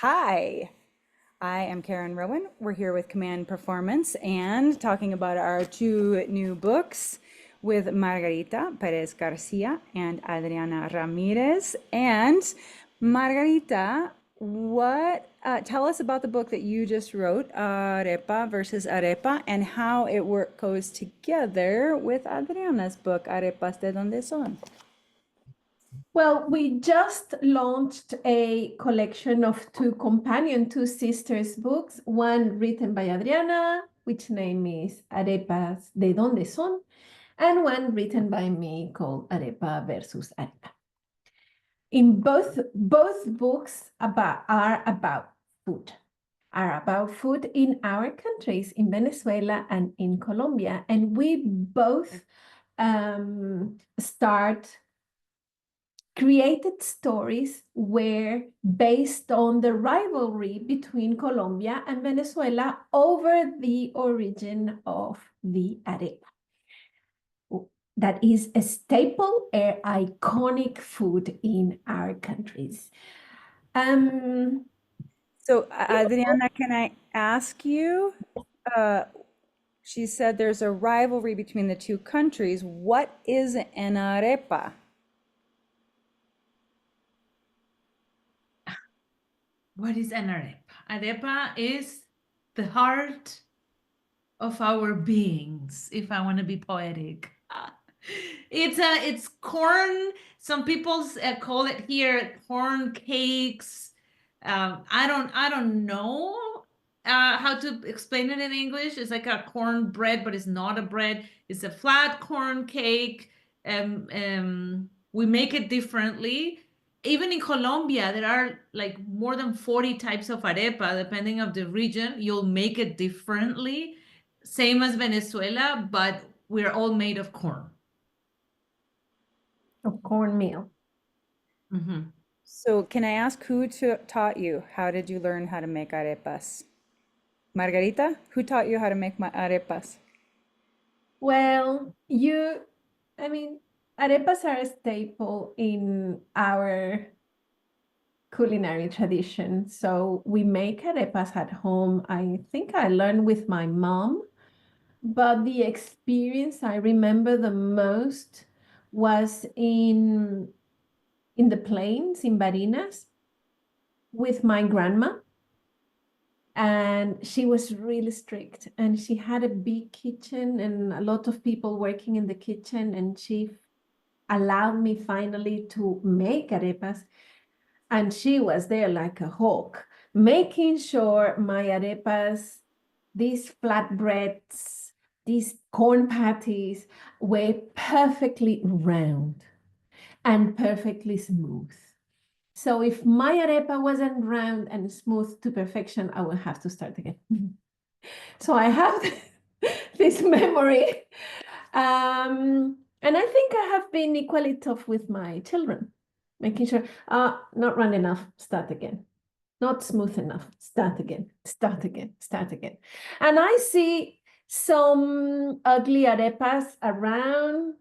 Hi, I am Karen Rowan. We're here with Command Performance and talking about our two new books with Margarita Perez Garcia and Adriana Ramirez. And Margarita, tell us about the book that you just wrote, Arepa versus Arepa, and how it goes together with Adriana's book, Arepas de Donde Son. Well, we just launched a collection of two sisters books, one written by Adriana, which name is Arepas de Donde Son, and one written by me called Arepa versus Arepa. In both books are about food in our countries, in Venezuela and in Colombia, and we both created stories were based on the rivalry between Colombia and Venezuela over the origin of the arepa. That is a staple, iconic food in our countries. So, Adriana, can I ask you? She said there's a rivalry between the two countries. What is an arepa? What is an arepa? Arepa is the heart of our beings, if I want to be poetic. It's corn. Some people call it here corn cakes. I don't know how to explain it in English. It's like a corn bread, but it's not a bread. It's a flat corn cake. We make it differently. Even in Colombia, there are like more than 40 types of arepa, depending of the region. You'll make it differently, same as Venezuela, but we're all made of corn. Of cornmeal. Mm-hmm. So, can I ask who taught you? How did you learn how to make arepas? Margarita, who taught you how to make arepas? Well, arepas are a staple in our culinary tradition. So we make arepas at home. I think I learned with my mom, but the experience I remember the most was in the plains in Barinas with my grandma. And she was really strict, and she had a big kitchen and a lot of people working in the kitchen, and she allowed me finally to make arepas. And she was there like a hawk, making sure my arepas, these flatbreads, these corn patties were perfectly round and perfectly smooth. So if my arepa wasn't round and smooth to perfection, I will have to start again. So I have this memory. And I think I have been equally tough with my children, making sure, not round enough, start again. Not smooth enough, start again, start again, start again. And I see some ugly arepas around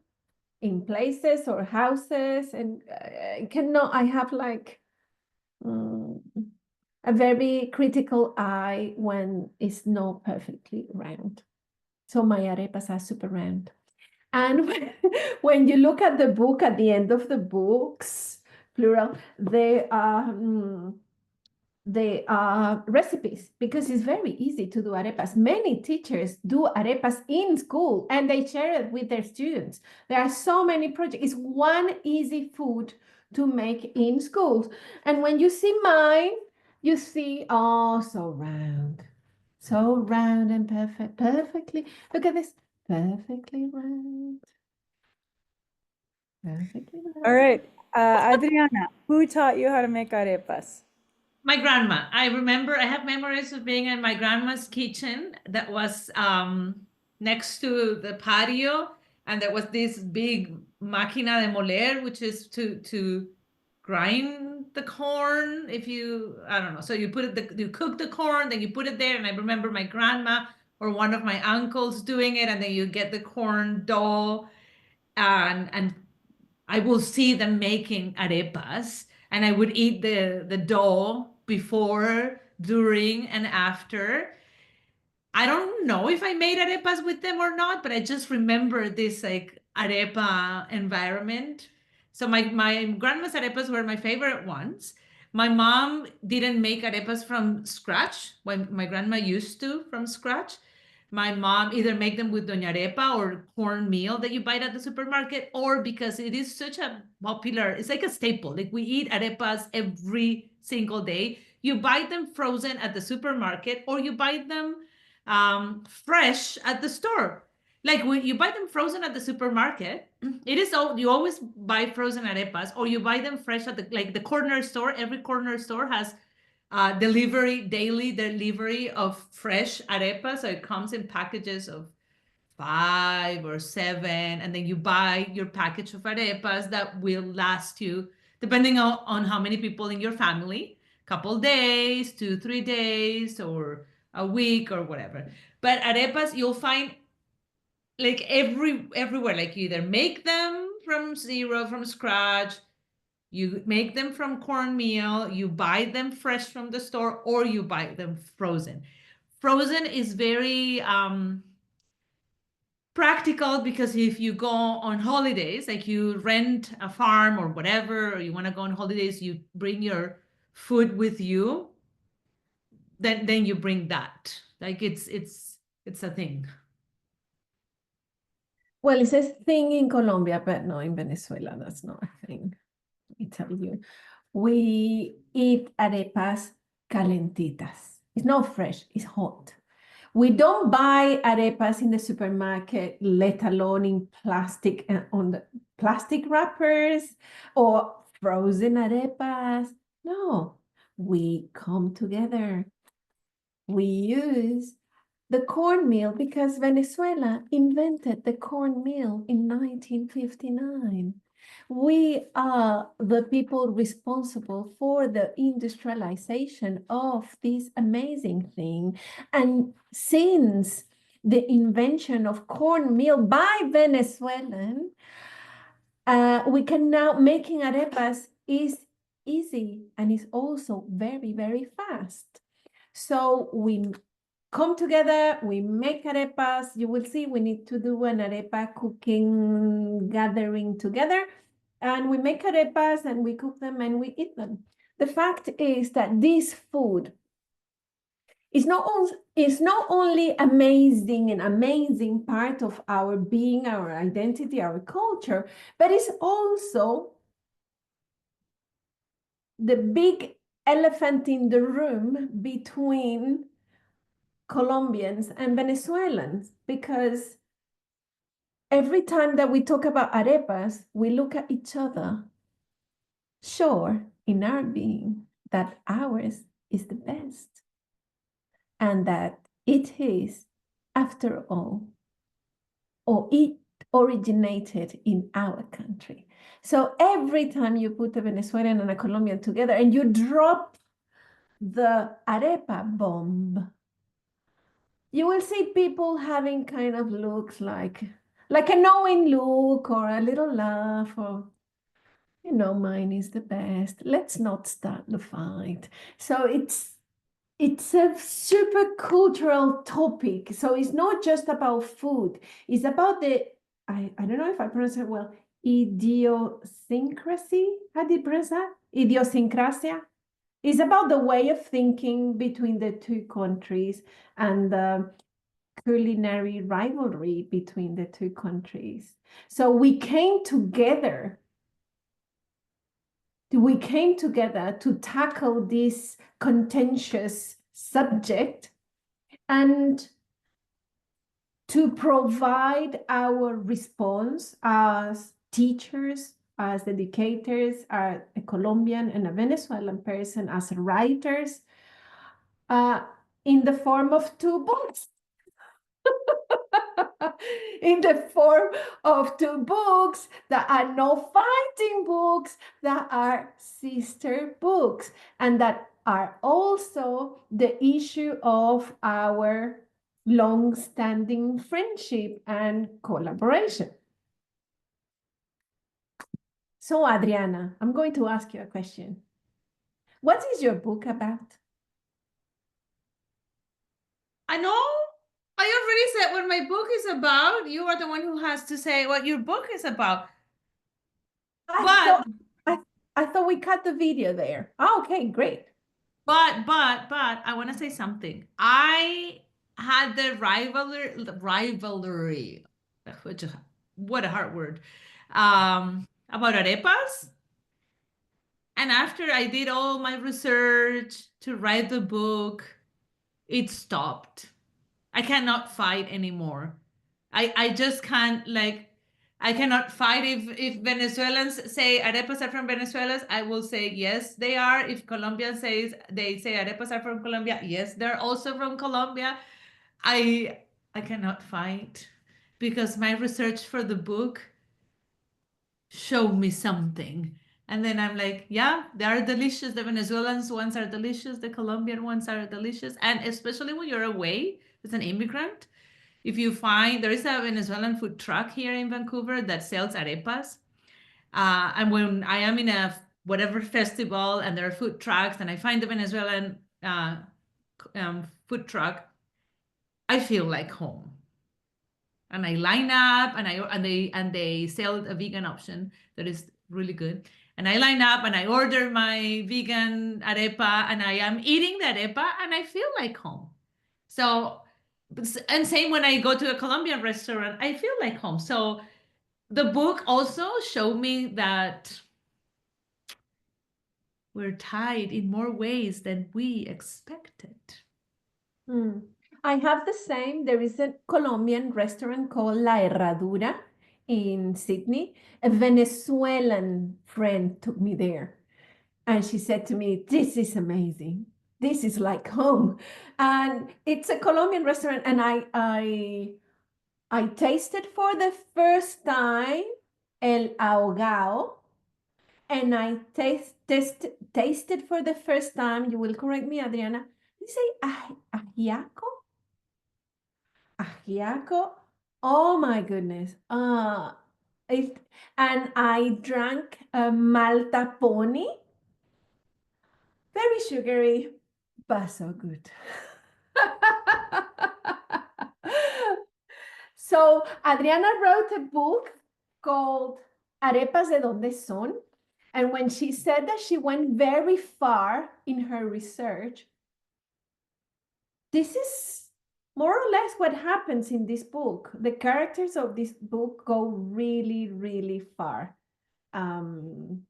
in places or houses, and I have like a very critical eye when it's not perfectly round. So my arepas are super round. And when you look at the book, at the end of the books, plural, they are recipes, because it's very easy to do arepas. Many teachers do arepas in school and they share it with their students. There are so many projects. It's one easy food to make in schools. And when you see mine, you see, oh, so round and perfectly. Look at this, perfectly round. Perfectly round. All right, Adriana, who taught you how to make arepas? My grandma. I remember I have memories of being in my grandma's kitchen that was next to the patio, and there was this big máquina de moler, which is to grind the corn. I don't know. So you cook the corn, then you put it there. And I remember my grandma or one of my uncles doing it, and then you get the corn dough, and I will see them making arepas, and I would eat the dough before, during, and after. I don't know if I made arepas with them or not, but I just remember this like arepa environment. So my grandma's arepas were my favorite ones. My mom didn't make arepas from scratch when my grandma used to from scratch. My mom either make them with doña arepa or cornmeal that you buy at the supermarket, or because it is such a popular, it's like a staple. Like we eat arepas every single day. You buy them frozen at the supermarket, or you buy them fresh at the store. Like when you buy them frozen at the supermarket, it is all you always buy frozen arepas, or you buy them fresh at the corner store. Every corner store has daily delivery of fresh arepas. So it comes in packages of 5 or 7, and then you buy your package of arepas that will last you, depending on how many people in your family, couple days, 2, 3 days, or a week or whatever. But arepas you'll find like everywhere. Like you either make them from zero, from scratch, you make them from cornmeal, you buy them fresh from the store, or you buy them frozen. Frozen is very practical, because if you go on holidays, like you rent a farm or whatever, or you want to go on holidays, you bring your food with you, then you bring that. Like it's a thing. Well, it's a thing in Colombia, but no, in Venezuela, that's not a thing. Let me tell you. We eat arepas calentitas. It's not fresh, it's hot. We don't buy arepas in the supermarket, let alone in plastic, on the plastic wrappers or frozen arepas. No, we come together. We use the cornmeal because Venezuela invented the cornmeal in 1959. We are the people responsible for the industrialization of this amazing thing. And since the invention of cornmeal by Venezuelan, we can now making arepas is easy and is also very, very fast. So we come together, we make arepas. You will see we need to do an arepa cooking gathering together. And we make arepas and we cook them and we eat them. The fact is that this food is not only amazing, an amazing part of our being, our identity, our culture, but it's also the big elephant in the room between Colombians and Venezuelans, because every time that we talk about arepas, we look at each other, sure, in our being, that ours is the best, and that it is, after all, or it originated in our country. So every time you put a Venezuelan and a Colombian together and you drop the arepa bomb, you will see people having kind of looks like a knowing look or a little laugh, or, mine is the best. Let's not start the fight. So it's a super cultural topic. So it's not just about food. It's about I don't know if I pronounce it well, idiosyncrasy. How do you pronounce that? Idiosyncrasia. It's about the way of thinking between the two countries and the culinary rivalry between the two countries. So we came together to tackle this contentious subject and to provide our response as teachers, as educators, as a Colombian and a Venezuelan person, as writers, in the form of 2 books. In the form of 2 books that are not fighting books, that are sister books, and that are also the issue of our long-standing friendship and collaboration. So, Adriana, I'm going to ask you a question. What is your book about? I know. I already said what my book is about. You are the one who has to say what your book is about. I But thought I thought we cut the video there. Oh, okay, great. but I want to say something. I had the rivalry, which what a hard word, about arepas. And after I did all my research to write the book, it stopped. I cannot fight anymore. I just can't like I cannot fight if Venezuelans say arepas are from Venezuela, I will say yes they are. If Colombia says they say arepas are from Colombia, yes they're also from Colombia. I cannot fight because my research for the book showed me something. And then I'm like, yeah, they are delicious. The Venezuelans ones are delicious. The Colombian ones are delicious. And especially when you're away as an immigrant, if you find there is a Venezuelan food truck here in Vancouver that sells arepas. And when I am in a whatever festival and there are food trucks and I find the Venezuelan food truck, I feel like home. And I line up and they sell a vegan option that is really good. And I line up and I order my vegan arepa and I am eating the arepa and I feel like home. So, and same when I go to a Colombian restaurant, I feel like home. So the book also showed me that we're tied in more ways than we expected. Hmm. I have the same. There is a Colombian restaurant called La Herradura in Sydney. A Venezuelan friend took me there, and she said to me, "This is amazing. This is like home." And it's a Colombian restaurant, and I tasted for the first time el ahogao, and I tasted for the first time. You will correct me, Adriana. You say ajiaco? Ajiaco. Oh my goodness. And I drank a Malta Pony. Very sugary, but so good. So Adriana wrote a book called Arepas de Donde Son. And when she said that she went very far in her research, this is more or less what happens in this book. The characters of this book go really, really far to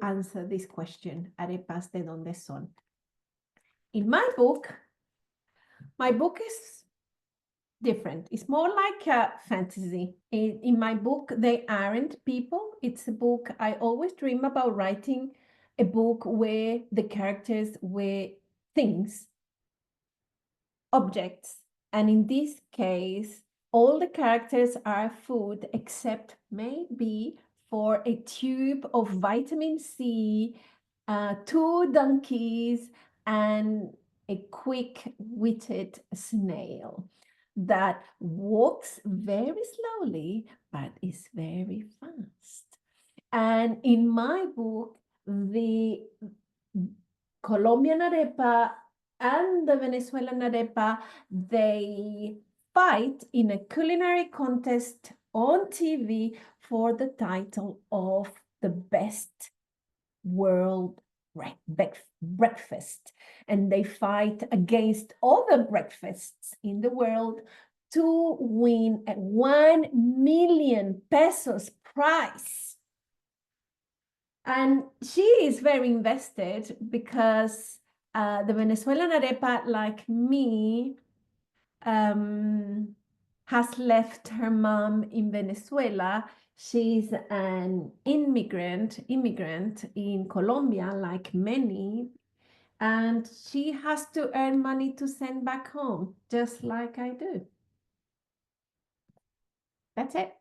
answer this question, arepas de donde son. In my book is different. It's more like a fantasy. In my book, they aren't people. It's a book. I always dream about writing a book where the characters were things, objects. And in this case, all the characters are food except maybe for a tube of vitamin C, two donkeys, and a quick-witted snail that walks very slowly but is very fast. And in my book, the Colombian arepa and the Venezuelan arepa, they fight in a culinary contest on TV for the title of the best world breakfast. And they fight against other breakfasts in the world to win a 1 million pesos prize. And she is very invested because the Venezuelan arepa, like me, has left her mom in Venezuela. She's an immigrant in Colombia, like many, and she has to earn money to send back home, just like I do. That's it.